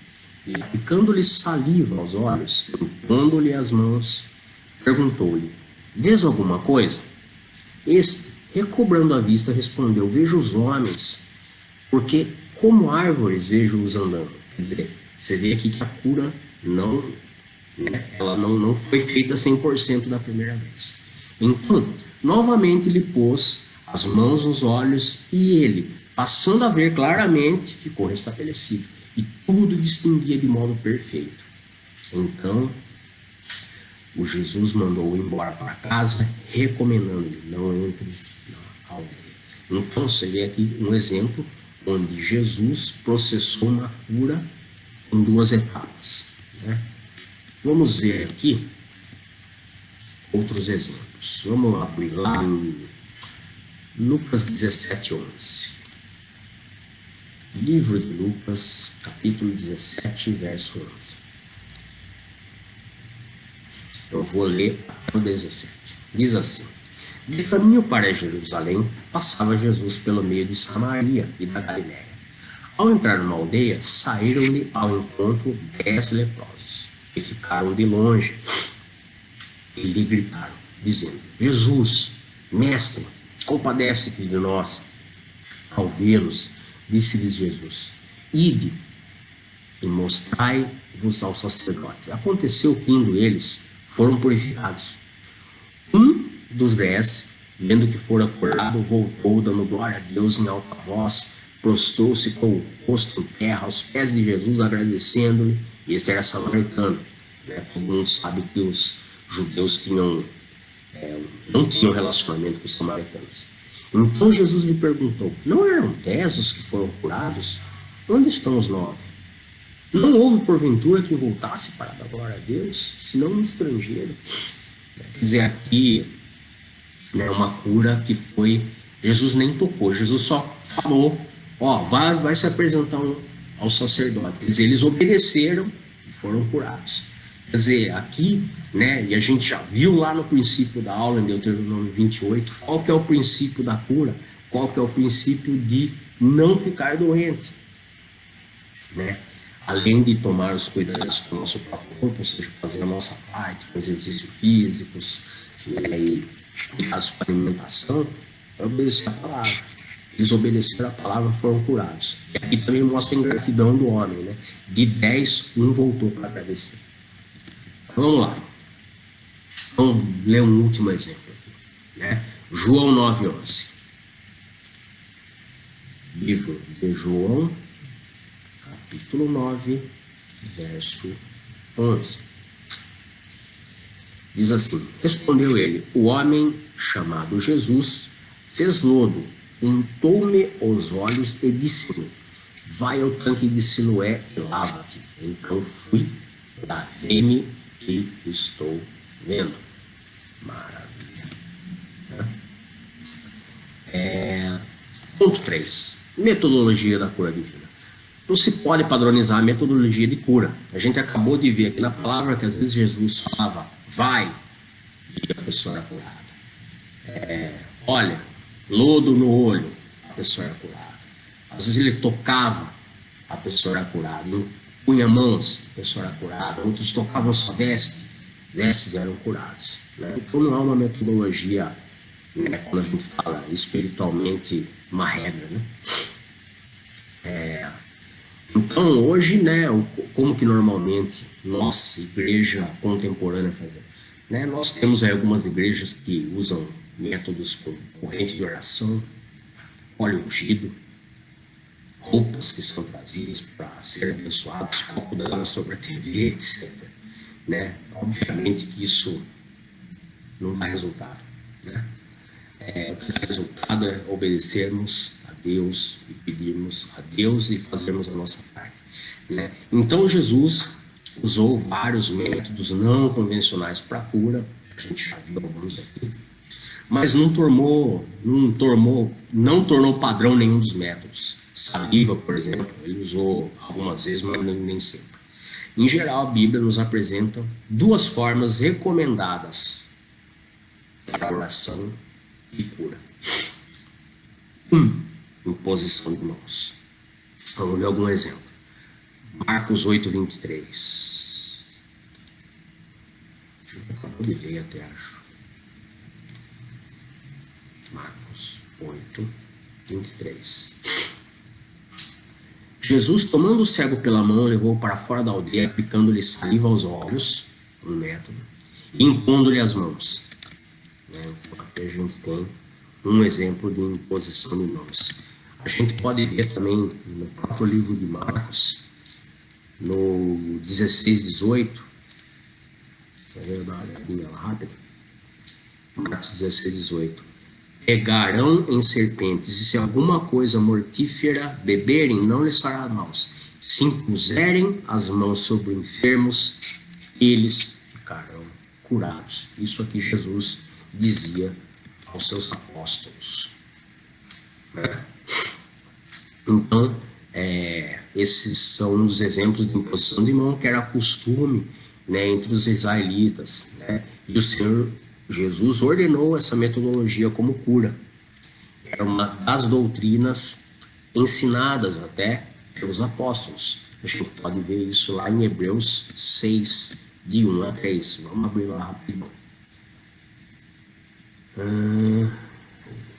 E, aplicando-lhe saliva aos olhos, impondo-lhe as mãos, perguntou-lhe: vês alguma coisa? Este, recobrando a vista, respondeu: vejo os homens, porque como árvores vejo-os andando. Quer dizer, você vê aqui que a cura não, né, ela não foi feita 100% da primeira vez. Então, novamente lhe pôs as mãos nos olhos e ele, passando a ver claramente, ficou restabelecido. E tudo distinguia de modo perfeito. Então, o Jesus mandou-o embora para casa, recomendando-lhe: não entres na aldeia. Então, você vê aqui um exemplo onde Jesus processou uma cura em duas etapas, né? Vamos ver aqui outros exemplos. Vamos abrir lá em Lucas 17:11. Livro de Lucas, capítulo 17, verso 11. Eu vou ler até o 17. Diz assim: de caminho para Jerusalém, passava Jesus pelo meio de Samaria e da Galiléia. Ao entrar numa aldeia, saíram-lhe ao encontro 10 leprosos, que ficaram de longe e lhe gritaram, dizendo: Jesus, mestre, compadece-te de nós. Ao vê-los, disse-lhes Jesus: ide e mostrai-vos ao sacerdote. Aconteceu que, indo eles, foram purificados. Um dos 10, vendo que fora curado, voltou, dando glória a Deus em alta voz, prostrou-se com o rosto em terra aos pés de Jesus, agradecendo-lhe. E este era samaritano, né? Todo mundo sabe que os judeus não tinham relacionamento com os samaritanos. Então Jesus lhe perguntou: não eram 10 os que foram curados? Onde estão os 9? Não houve porventura que voltasse para dar glória a Deus, senão um estrangeiro? Quer dizer, aqui, né, uma cura que foi, Jesus nem tocou, Jesus só falou: ó, vai se apresentar ao sacerdote. Quer dizer, eles obedeceram e foram curados. Quer dizer, aqui, né, e a gente já viu lá no princípio da aula, em Deuteronômio 28, qual que é o princípio da cura, qual que é o princípio de não ficar doente, né? Além de tomar os cuidados com o nosso próprio corpo, ou seja, fazer a nossa parte, com exercícios físicos, né, e cuidados com a alimentação, é obedecer a palavra. Eles obedeceram a palavra, foram curados. E aqui também mostra a ingratidão do homem, né? De 10, um voltou para agradecer. Vamos lá. Vamos ler um último exemplo aqui, né? João 9:11. Livro de João, capítulo 9, verso 11. Diz assim: respondeu ele: o homem chamado Jesus fez lodo, untou-me os olhos e disse-me: vai ao tanque de Siloé e lava-te. Então fui, lavei-me e estou vendo. Maravilha. Ponto 3. Metodologia da cura divina. Não se pode padronizar a metodologia de cura. A gente acabou de ver aqui na palavra que às vezes Jesus falava: vai, e a pessoa era curada. Olha, lodo no olho, a pessoa era curada. Às vezes ele tocava, a pessoa era curada. Punha mãos, a pessoa era curada. Outros tocavam sua veste, vestes eram curados, né? Então não há uma metodologia, né, quando a gente fala espiritualmente, uma regra, né? Então hoje, né, como que normalmente nós, igreja contemporânea, fazemos? Né? Nós temos aí algumas igrejas que usam métodos como corrente de oração, óleo ungido, roupas que são trazidas para serem abençoados, copo d'água sobre a TV, etc. Né? Obviamente que isso não dá resultado, né? O que dá resultado é obedecermos a Deus e pedirmos a Deus e fazermos a nossa parte, né? Então Jesus usou vários métodos não convencionais para a cura, a gente já viu alguns aqui, mas não tornou padrão nenhum dos métodos. Saliva, por exemplo, ele usou algumas vezes, mas nem sempre. Em geral, a Bíblia nos apresenta duas formas recomendadas para oração e cura. Imposição de mãos. Vamos ver algum exemplo. Marcos 8:23. Eu acabo de ler até, acho. Marcos 8:23. Jesus, tomando o cego pela mão, levou-o para fora da aldeia, aplicando-lhe saliva aos olhos, um método, e impondo-lhe as mãos. Então, aqui a gente tem um exemplo de imposição de mãos. A gente pode ver também no próprio livro de Marcos, no 16:18. Quer dar uma olhadinha lá rápida? Marcos 16:18. Pegarão em serpentes, e se alguma coisa mortífera beberem, não lhes fará mal. Se impuserem as mãos sobre enfermos, eles ficarão curados. Isso aqui Jesus dizia aos seus apóstolos. Então, esses são os exemplos de imposição de mão que era costume, né, entre os israelitas, né? E o Senhor Jesus ordenou essa metodologia como cura. Era uma das doutrinas ensinadas até pelos apóstolos. A gente pode ver isso lá em Hebreus 6, de 1 a 3. Vamos abrir lá rapidinho.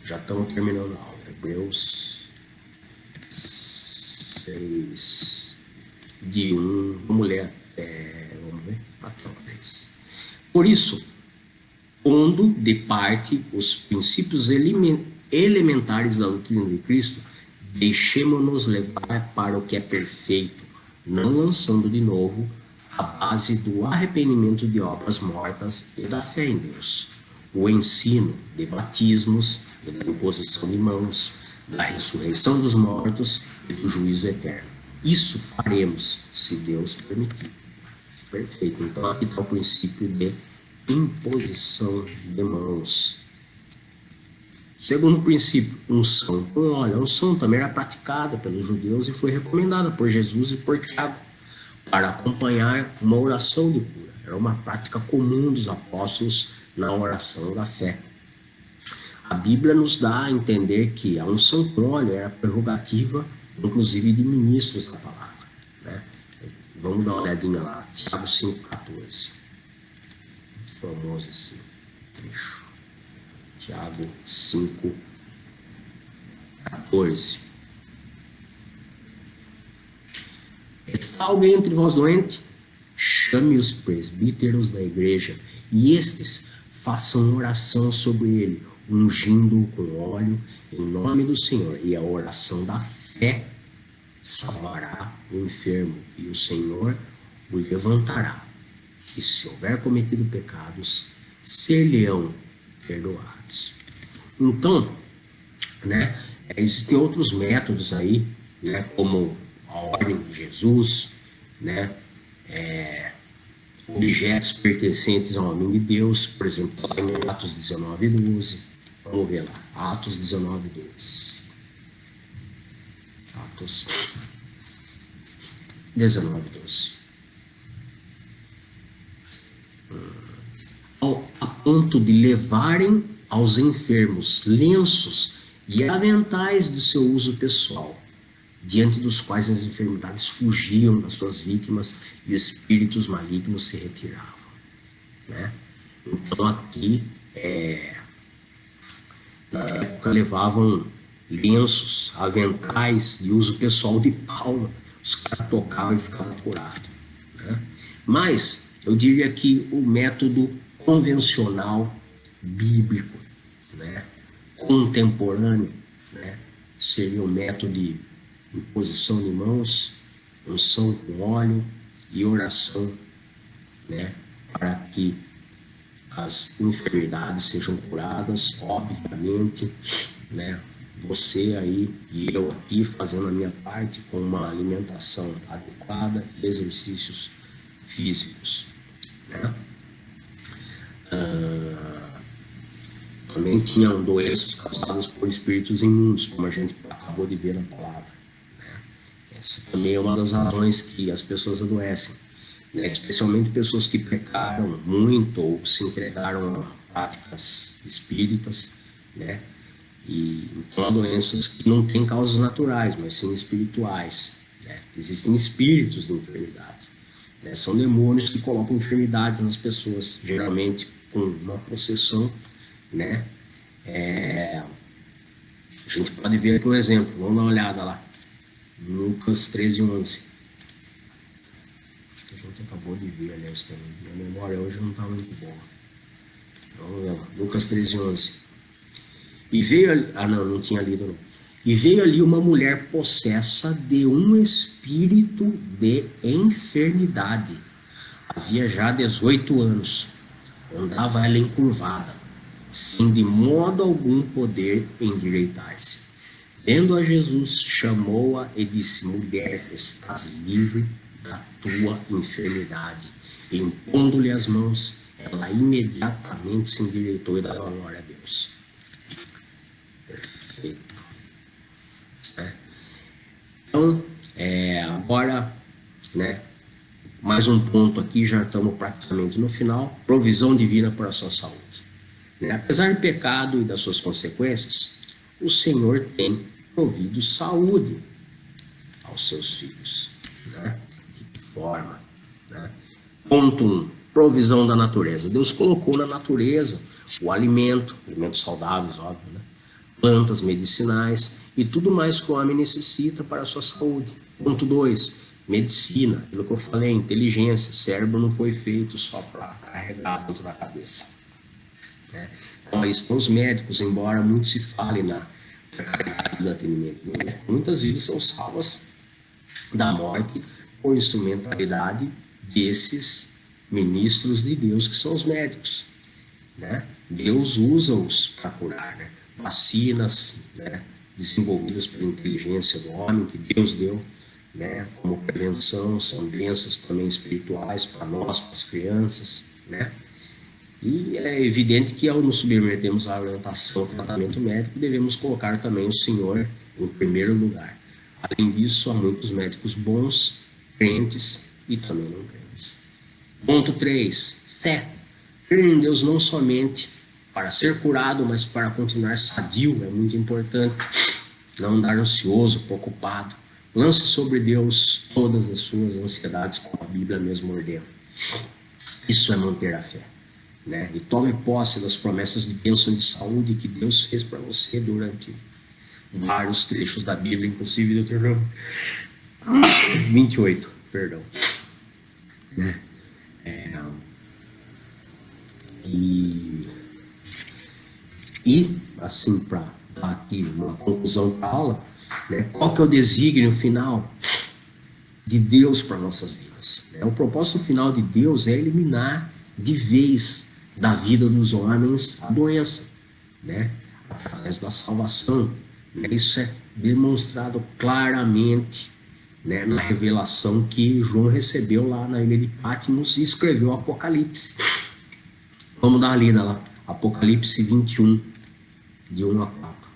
Já estamos terminando a aula. Hebreus 6, de 1. Vamos ler até. Vamos ver? Até o 3. Por isso, pondo de parte os princípios elementares da doutrina de Cristo, deixemo-nos levar para o que é perfeito, não lançando de novo a base do arrependimento de obras mortas e da fé em Deus, o ensino de batismos e da imposição de mãos, da ressurreição dos mortos e do juízo eterno. Isso faremos, se Deus permitir. Perfeito. Então aqui está o princípio de imposição de mãos. Segundo princípio, unção com óleo. A unção também era praticada pelos judeus e foi recomendada por Jesus e por Tiago para acompanhar uma oração de cura. Era uma prática comum dos apóstolos na oração da fé. A Bíblia nos dá a entender que a unção com óleo era prerrogativa, inclusive, de ministros da palavra, né? Vamos dar uma olhadinha lá, Tiago 5,14. Famoso esse trecho. Tiago 5,14. Está alguém entre vós doente? Chame os presbíteros da igreja, e estes façam oração sobre ele, ungindo-o com óleo em nome do Senhor. E a oração da fé salvará o enfermo, e o Senhor o levantará. E se houver cometido pecados, ser-lhe-ão perdoados. Então, né, existem outros métodos aí, né, como a ordem de Jesus, né, objetos pertencentes ao homem de Deus, por exemplo, em Atos 19:12. Vamos ver lá, Atos 19:12. Atos 19:12. A ponto de levarem aos enfermos lenços e aventais do seu uso pessoal, diante dos quais as enfermidades fugiam das suas vítimas e os espíritos malignos se retiravam, né? Então aqui, na época, levavam lenços, aventais de uso pessoal de Paulo. Os caras tocavam e ficavam curados, né? Mas eu diria que o método convencional, bíblico, né, contemporâneo, né, seria o método de imposição de mãos, unção com óleo e oração, né, para que as enfermidades sejam curadas, obviamente, né, você aí e eu aqui fazendo a minha parte com uma alimentação adequada e exercícios físicos, né? Também tinham doenças causadas por espíritos imundos, como a gente acabou de ver na palavra, né? Essa também é uma das razões que as pessoas adoecem. né? Especialmente pessoas que pecaram muito ou se entregaram a práticas espíritas, né? E então, há doenças que não têm causas naturais, mas sim espirituais, né? Existem espíritos de enfermidade, né? São demônios que colocam enfermidades nas pessoas, geralmente com uma possessão, né? A gente pode ver aqui um exemplo, vamos dar uma olhada lá, Lucas 13:11. Acho que a gente acabou de ver, aliás, também. Minha memória hoje não está muito boa. Vamos ver lá, Lucas 13:11. E veio ali, não tinha lido não. E veio ali uma mulher possessa de um espírito de enfermidade. Havia já 18 anos. Andava ela encurvada, sem de modo algum poder endireitar-se. Vendo a Jesus, chamou-a e disse: Mulher, estás livre da tua enfermidade. E impondo-lhe as mãos, ela imediatamente se endireitou e dava glória a Deus. Perfeito. Então, agora, né, mais um ponto aqui, já estamos praticamente no final, provisão divina para a sua saúde. Né? Apesar do pecado e das suas consequências, o Senhor tem provido saúde aos seus filhos. Né? De que forma? Né? Ponto 1, provisão da natureza. Deus colocou na natureza o alimento, alimentos saudáveis, óbvio, né? Plantas medicinais e tudo mais que o homem necessita para a sua saúde. Ponto 2, medicina, aquilo que eu falei, inteligência. O cérebro não foi feito só para carregar dentro da cabeça. Né? Então, aí estão os médicos, embora muito se fale na do atendimento, né? Muitas vidas são salvas da morte por instrumentalidade desses ministros de Deus, que são os médicos. Né? Deus usa-os para curar, né? Vacinas, né, desenvolvidas pela inteligência do homem, que Deus deu, né, como prevenção, são doenças também espirituais para nós, para as crianças, né? E é evidente que ao nos submetermos à orientação, ao tratamento médico, devemos colocar também o Senhor em primeiro lugar. Além disso, há muitos médicos bons, crentes e também não crentes. Ponto 3, fé. Crer em Deus não somente para ser curado, mas para continuar sadio, é muito importante. Não andar ansioso, preocupado. Lance sobre Deus todas as suas ansiedades, como a Bíblia mesmo ordena. Isso é manter a fé. Né? E tome posse das promessas de bênção de saúde que Deus fez para você durante vários trechos da Bíblia, inclusive Deuteronômio 28, perdão. Né? E assim, para dar aqui uma conclusão para a aula, né, qual que é o desígnio final de Deus para nossas vidas? Né? O propósito final de Deus é eliminar de vez da vida dos homens a doença, né? Através da salvação. Né? Isso é demonstrado claramente, né, na revelação que João recebeu lá na ilha de Patmos e escreveu o Apocalipse. Vamos dar uma lida lá. Apocalipse 21, de 1 a 4.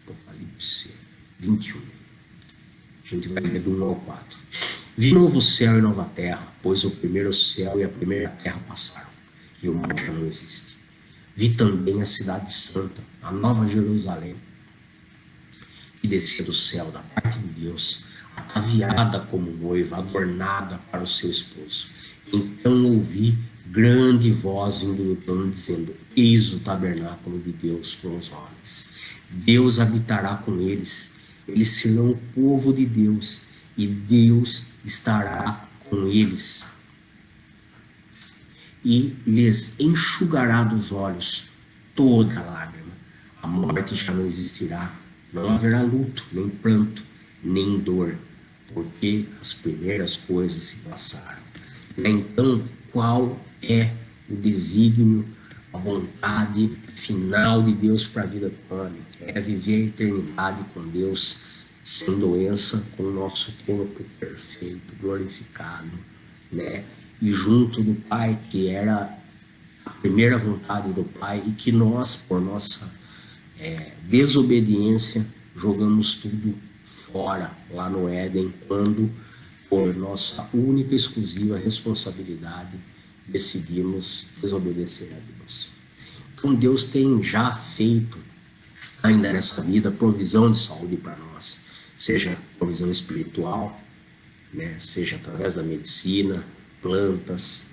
Apocalipse 21. A gente vai ler do 1 ao 4. Vi novo céu e nova terra, pois o primeiro céu e a primeira terra passaram, e o mar já não existe. Vi também a cidade santa, a nova Jerusalém, que descia do céu da parte de Deus, ataviada como noiva, adornada para o seu esposo. Então ouvi grande voz vindo do trono, dizendo: Eis o tabernáculo de Deus com os homens. Deus habitará com eles. Eles serão o povo de Deus, e Deus estará com eles. E lhes enxugará dos olhos toda lágrima. A morte já não existirá. Não haverá luto, nem pranto, nem dor, porque as primeiras coisas se passaram. Então, qual é o desígnio, a vontade final de Deus para a vida do homem? É viver a eternidade com Deus, sem doença, com o nosso corpo perfeito, glorificado, né? E junto do Pai, que era a primeira vontade do Pai, e que nós, por nossa desobediência, jogamos tudo fora, lá no Éden, quando por nossa única e exclusiva responsabilidade, decidimos desobedecer a Deus. Então Deus tem já feito, ainda nessa vida, provisão de saúde para nós, seja provisão espiritual, né, seja através da medicina, plantas,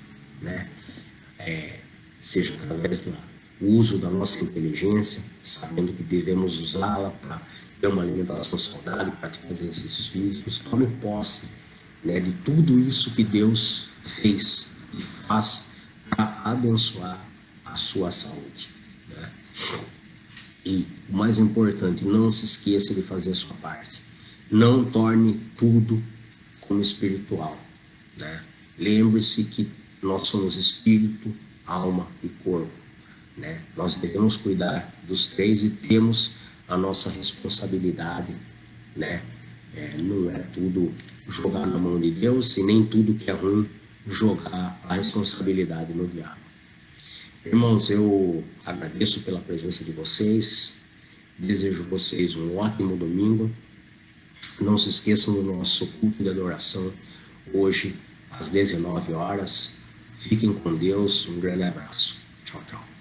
né, seja através do uso da nossa inteligência, sabendo que devemos usá-la para ter uma alimentação saudável, praticar exercícios físicos. Tome posse, né, de tudo isso que Deus fez e faz para abençoar a sua saúde, né? E o mais importante, não se esqueça de fazer a sua parte. Não torne tudo como espiritual, né? Lembre-se que nós somos espírito, alma e corpo, né? Nós devemos cuidar dos três e temos a nossa responsabilidade, né? Não é tudo jogar na mão de Deus e nem tudo que é ruim jogar a responsabilidade no diabo. Irmãos, eu agradeço pela presença de vocês, desejo a vocês um ótimo domingo. Não se esqueçam do nosso culto de adoração hoje às 19 horas. Fiquem com Deus, um grande abraço. Tchau, tchau.